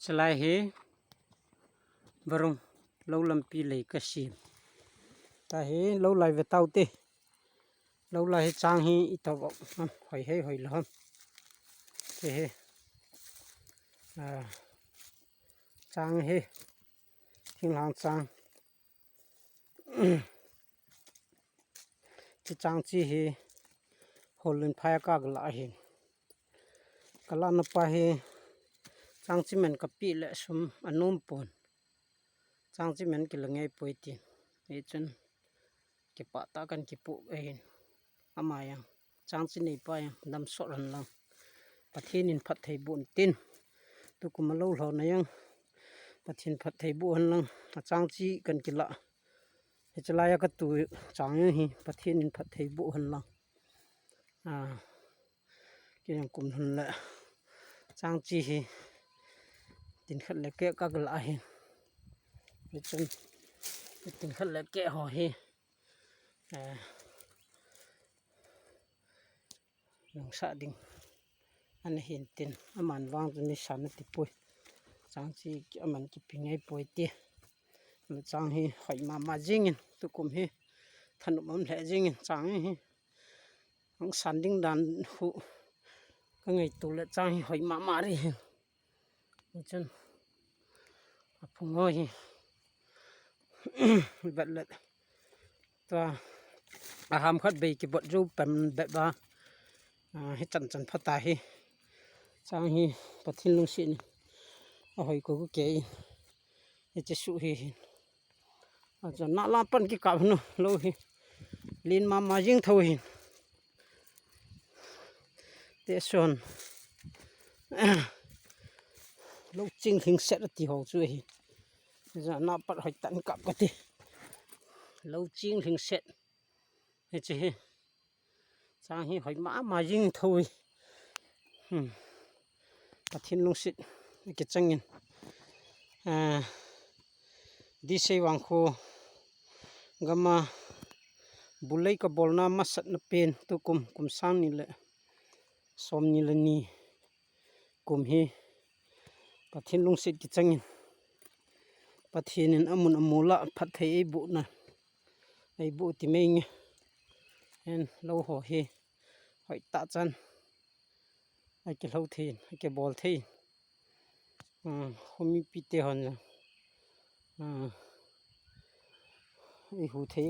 Chalai he varung lâu lampi lấy cái sim ta he lâu lại về tàu tê lâu lại trang he tàu vọng hỏi he hỏi lắm thế he trang he thiên lang trang chỉ trang chỉ he hồ lên phai cả cái lại he cái lá nó pa he trang chỉ mình copy lại sum anum pon trang chỉ mình cái là ngay bồi tiền để chân cái bát ta cần cái bộ ấy ama yang trang chỉ này pa yang đâm sọt lần lần bắt thiên in phát thầy buồn tin tôi cũng lâu lâu này yang bắt thiên phát thầy buồn lần trang chỉ cần cái lạ thì cho lại cái tuổi trang như hi bắt thiên in phát thầy buồn lần cái yang cũng hơn lệ trang chỉ hi tin khát lệ kẹo các cái lạ hi để chân tin khát lệ kẹo họ hi nông sản đình anh hiện tiền aman vang cho nên sản thì bồi trang chỉ aman cái pin ngay bồi tiền mà trang hi hỏi mà riêng tôi cũng hi thân ông lẽ riêng trang hi ông sản đình đàn phụ cái ngày tụ lại trang hi hỏi mà đi chân phùng ngôi vật lệ toa ham khát bị cái bột rau bầm bẹ ba hết chân phát tài hi trang hi bắt thiên lung xin hỏi cô cái chỉ số hi giờ nã la pan cái cặp nó lâu hi liên mà riêng thôi hi để son lâu chinh hình sẽ thì hậu chuối hi giờ nã bắt hỏi tận cặp cái gì lâu chinh hình sẽ hết chứ trang hi hỏi mà riêng thôi bắt thiên lung xin cái chân nhìn đi xây vàng khô gama bulai ka bolna masat na pen tu kum sang ni le som ni le ni kum hi pathin lung sit ki changin pathin amun amula phat thei bu na ei bu ti mei nge en lo ho hi hoi ta chan ai ke lo thin ai ke bol thei homi pi te hon ei hu thei